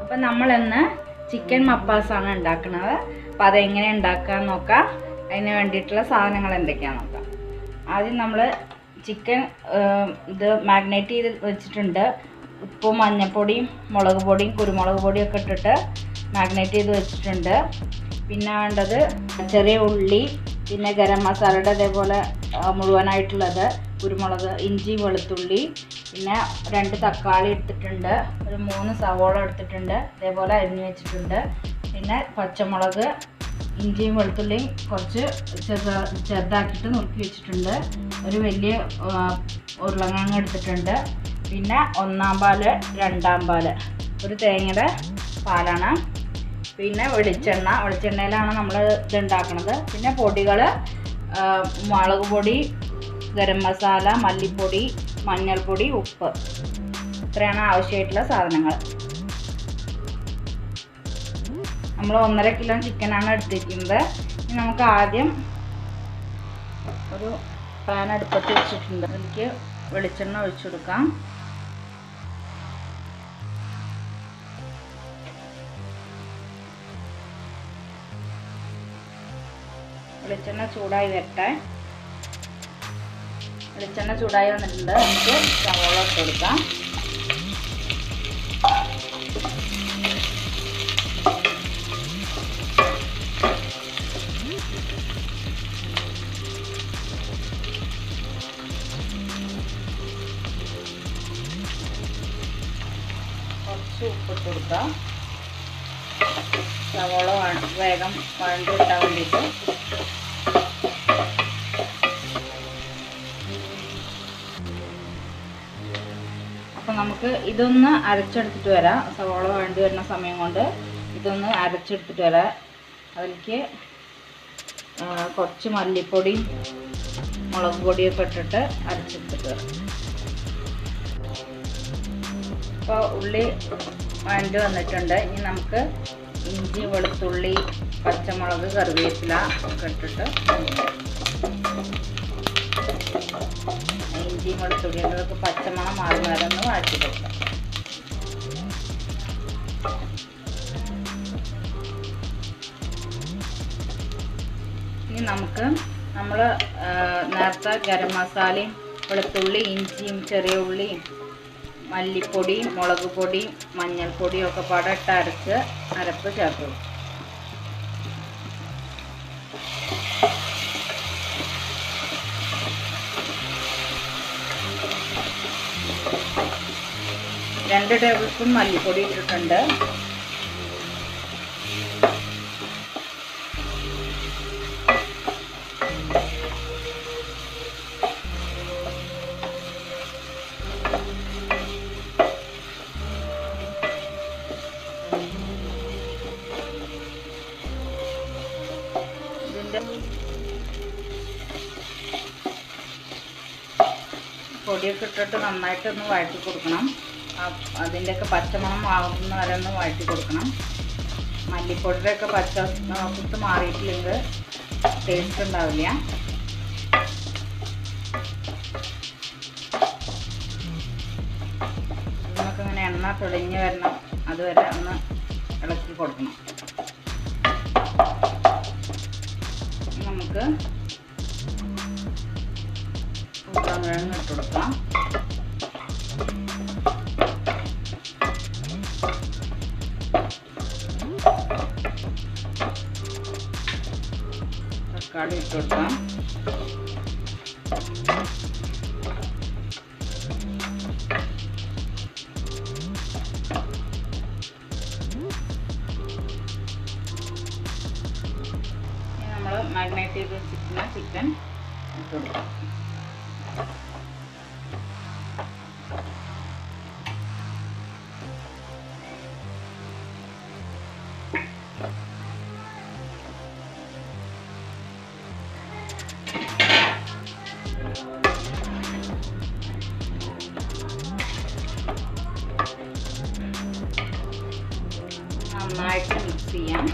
അപ്പം നമ്മളിന്ന് ചിക്കൻ മപ്പാസാണ് ഉണ്ടാക്കുന്നത്. അപ്പോൾ അതെങ്ങനെ ഉണ്ടാക്കാമെന്ന് നോക്കാം. അതിന് വേണ്ടിയിട്ടുള്ള സാധനങ്ങൾ എന്തൊക്കെയാണെന്ന് നോക്കാം. ആദ്യം നമ്മൾ ചിക്കൻ ഇത് മാഗ്നേറ്റ് ചെയ്ത് വെച്ചിട്ടുണ്ട്. ഉപ്പും മഞ്ഞൾപ്പൊടിയും മുളക് പൊടിയും കുരുമുളക് പൊടിയും ഒക്കെ ഇട്ടിട്ട് മാഗ്നേറ്റ് ചെയ്ത് വെച്ചിട്ടുണ്ട്. പിന്നെ വേണ്ടത് ചെറിയ ഉള്ളി, പിന്നെ ഗരം മസാലയുടെ അതേപോലെ മുഴുവനായിട്ടുള്ളത്, കുരുമുളക്, ഇഞ്ചി, വെളുത്തുള്ളി, പിന്നെ 2 തക്കാളി എടുത്തിട്ടുണ്ട്, ഒരു 3 സവോള എടുത്തിട്ടുണ്ട്, അതേപോലെ അരിഞ്ഞു വെച്ചിട്ടുണ്ട്. പിന്നെ പച്ചമുളക്, ഇഞ്ചിയും വെളുത്തുള്ളിയും കുറച്ച് ചെറുതാക്കിയിട്ട് നുറുക്കി വെച്ചിട്ടുണ്ട്. ഒരു വലിയ ഉരുളക്കിഴങ്ങ് എടുത്തിട്ടുണ്ട്. പിന്നെ 1-ാം പാല്, 2-ാം പാല്, ഒരു തേങ്ങയുടെ പാലാണ്. പിന്നെ വെളിച്ചെണ്ണയിലാണ് നമ്മൾ ഇത് ഉണ്ടാക്കുന്നത്. പിന്നെ പൊടികൾ മുളക് പൊടി, ഗരം മസാല, മല്ലിപ്പൊടി, മഞ്ഞൾപ്പൊടി, ഉപ്പ്, ഇത്രയാണ് ആവശ്യമായിട്ടുള്ള സാധനങ്ങൾ. നമ്മൾ 1.5 കിലോ ചിക്കനാണ് എടുത്തിരിക്കുന്നത്. ഇനി നമുക്ക് ആദ്യം ഒരു പാൻ അടുപ്പത്ത് വെച്ചിട്ടുണ്ട്. അതിലേക്ക് വെളിച്ചെണ്ണ ഒഴിച്ചു കൊടുക്കാം. വെളിച്ചെണ്ണ ചൂടായി വരട്ടെ. വെളിച്ചെണ്ണ ചൂടായി വന്നിട്ടുണ്ട്. നമുക്ക് സവോള ഇട്ട് കൊടുക്കാം. കുറച്ച് ഉപ്പിട്ട് കൊടുക്കാം. സവോള വേഗം വഴണ്ടി കിട്ടാൻ വേണ്ടിയിട്ട്. അപ്പം നമുക്ക് ഇതൊന്ന് അരച്ചെടുത്തിട്ട് വരാം. സവോള വഴണ്ടി വരുന്ന സമയം കൊണ്ട് ഇതൊന്ന് അരച്ചെടുത്തിട്ട് വരാം. അതിലേക്ക് കുറച്ച് മല്ലിപ്പൊടിയും മുളക് പൊടിയൊക്കെ ഇട്ടിട്ട് അരച്ചെടുത്തിട്ട് വരാം. ഇപ്പോൾ ഉള്ളി വഴണ്ടി വന്നിട്ടുണ്ട്. ഇനി നമുക്ക് ഇഞ്ചി, വെളുത്തുള്ളി, പച്ചമുളക്, കറിവേപ്പില ഒക്കെ ഇട്ടിട്ട് ഇഞ്ചിയും വെളുത്തുള്ളിയൊക്കെ പച്ചമണം മാറുന്ന വരെ ഒന്ന് വഴറ്റി കൊടുക്കാം. ഇനി നമുക്ക് നമ്മൾ നേരത്തെ ഗരം മസാലയും വെളുത്തുള്ളി, ഇഞ്ചിയും, ചെറിയ ഉള്ളിയും, മല്ലിപ്പൊടിയും, മുളക് പൊടിയും, മഞ്ഞൾപ്പൊടിയും ഒക്കെ പാടിട്ട് അരച്ച് അരപ്പ് ചേർത്ത് കൊടുക്കും. രണ്ട് ടേബിൾ സ്പൂൺ മല്ലിപ്പൊടി ഇട്ടിട്ടുണ്ട്. പൊടിയൊക്കെ ഇട്ടിട്ട് നന്നായിട്ടൊന്ന് വഴറ്റി കൊടുക്കണം. അതിൻ്റെയൊക്കെ പച്ചമണം മാറുന്ന വരെ ഒന്ന് വഴറ്റി കൊടുക്കണം. മല്ലിപ്പൊടിയുടെയൊക്കെ കുത്ത് മാറിയിട്ടില്ലെങ്കിൽ ടേസ്റ്റ് ഉണ്ടാവില്ല. നമുക്കിങ്ങനെ എണ്ണ തെളിഞ്ഞ് വരണം, അതുവരെ ഒന്ന് ഇളക്കി കൊടുക്കണം. നമുക്ക് ഉരുളക്കിഴങ്ങ് ഇട്ട് കൊടുക്കാം. തക്കാളി ഇട്ട് കൊടുക്കാം. നമ്മൾ മാഗ്നേറ്റ് ചെയ്ത് വെച്ചിരിക്കുന്ന ചിക്കൻ ഇട്ട് കൊടുക്കാം. നന്നായിട്ട് മിക്സ് ചെയ്യാം.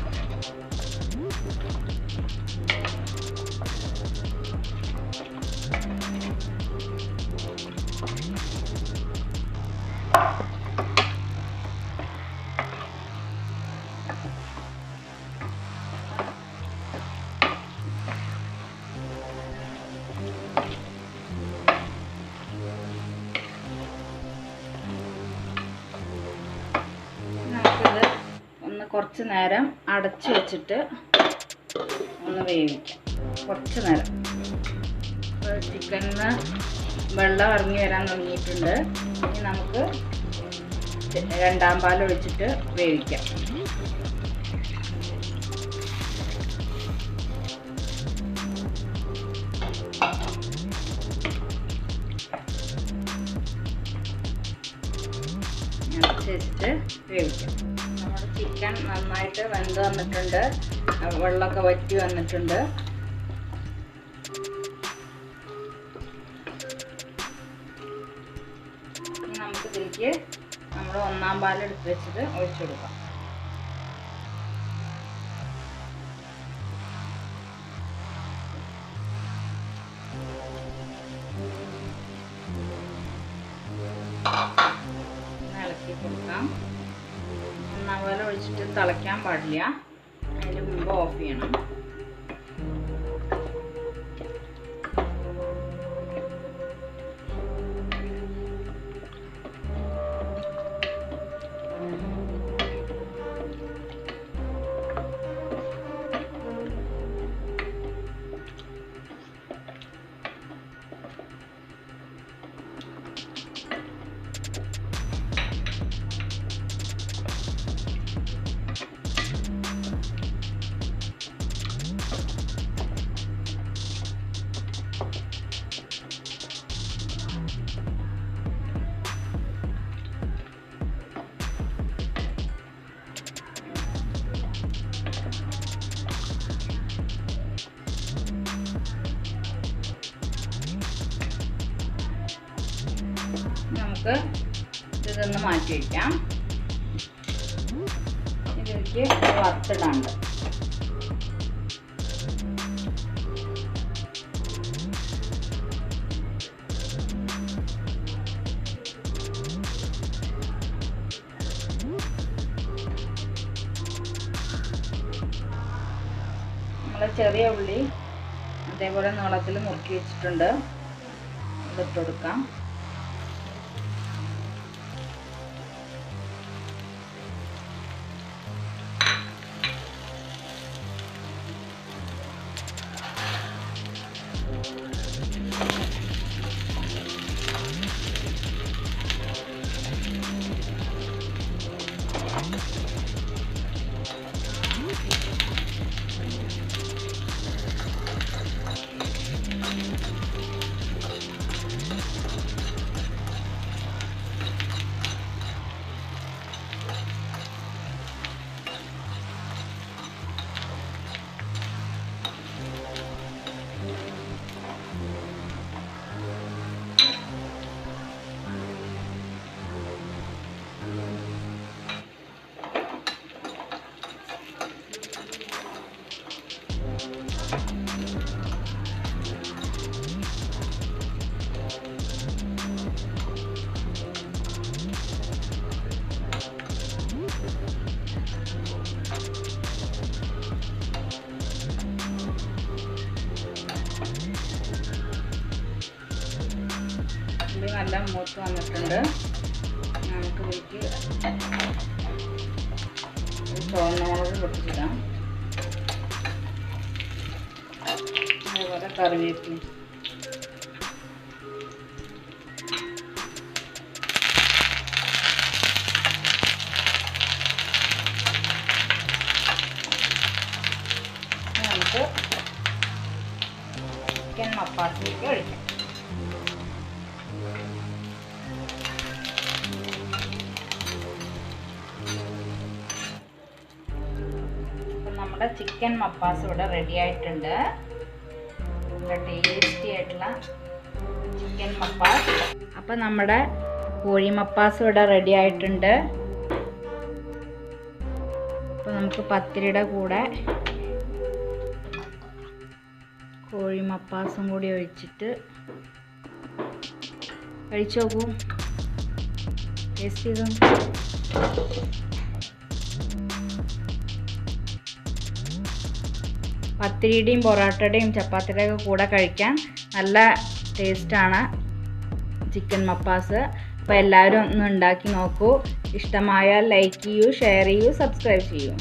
കുറച്ച് നേരം അടച്ച് വെച്ചിട്ട് ഒന്ന് വേവിക്കാം. കുറച്ച് നേരം. ചിക്കനിൽ നിന്ന് വെള്ളം ഇറങ്ങി വരാൻ തുടങ്ങിയിട്ടുണ്ട്. ഇനി നമുക്ക് രണ്ടാം പാൽ ഒഴിച്ചിട്ട് വേവിക്കാം. വെച്ചിട്ട് വേവിക്കാം. നമ്മുടെ ചിക്കൻ നന്നായിട്ട് വെന്ത് വന്നിട്ടുണ്ട്. വെള്ളമൊക്കെ വറ്റി വന്നിട്ടുണ്ട്. ഇനി നമുക്ക് ഇതിലേക്ക് നമ്മൾ ഒന്നാം പാൽ എടുത്ത് വെച്ചിട്ട് ഒഴിച്ചു കൊടുക്കാം. ഇളക്കി കൊടുക്കാം. ഒന്നാം പാൽ ഒഴിച്ചിട്ട് തിളയ്ക്കാൻ പാടില്ല. അതിന് മുമ്പ് ഓഫ് ചെയ്യണം. നമുക്ക് ഇതൊന്ന് മാറ്റി വയ്ക്കാം. ഇതിലേക്ക് വറുത്തിടാണ്ട് നമ്മൾ ചെറിയ ഉള്ളി അതേപോലെ നീളത്തിൽ മുറുക്കി വെച്ചിട്ടുണ്ട്. ഇതിട്ട് കൊടുക്കാം. നല്ല മൂത്ത് വന്നിട്ടുണ്ട്. നമുക്ക് ഇതിലേക്ക് ചുവന്ന മുളക് പൊട്ടിച്ചിടാം. അതേപോലെ കറിവേപ്പില. നമുക്ക് ചിക്കൻ മപ്പാസിലേക്ക് ഒഴിക്കാം. നമ്മുടെ ചിക്കൻ മപ്പാസ് ഇവിടെ റെഡി ആയിട്ടുണ്ട്. നല്ല ടേസ്റ്റി ആയിട്ടുള്ള ചിക്കൻ മപ്പാസ്. അപ്പം നമ്മുടെ കോഴി മപ്പാസ് ഇവിടെ റെഡി ആയിട്ടുണ്ട്. അപ്പോൾ നമുക്ക് പത്തിരിയുടെ കൂടെ കോഴി മപ്പാസും കൂടി ഒഴിച്ചിട്ട് കഴിച്ചു നോക്കൂ. ടേസ്റ്റ് ചെയ്തു. പത്തിരിയുടെയും പൊറോട്ടയുടെയും ചപ്പാത്തിയുടെയും ഒക്കെ കൂടെ കഴിക്കാൻ നല്ല ടേസ്റ്റാണ് ചിക്കൻ മപ്പാസ്. അപ്പോൾ എല്ലാവരും ഒന്ന് ഉണ്ടാക്കി നോക്കൂ. ഇഷ്ടമായാൽ ലൈക്ക് ചെയ്യൂ, ഷെയർ ചെയ്യൂ, സബ്സ്ക്രൈബ് ചെയ്യൂ.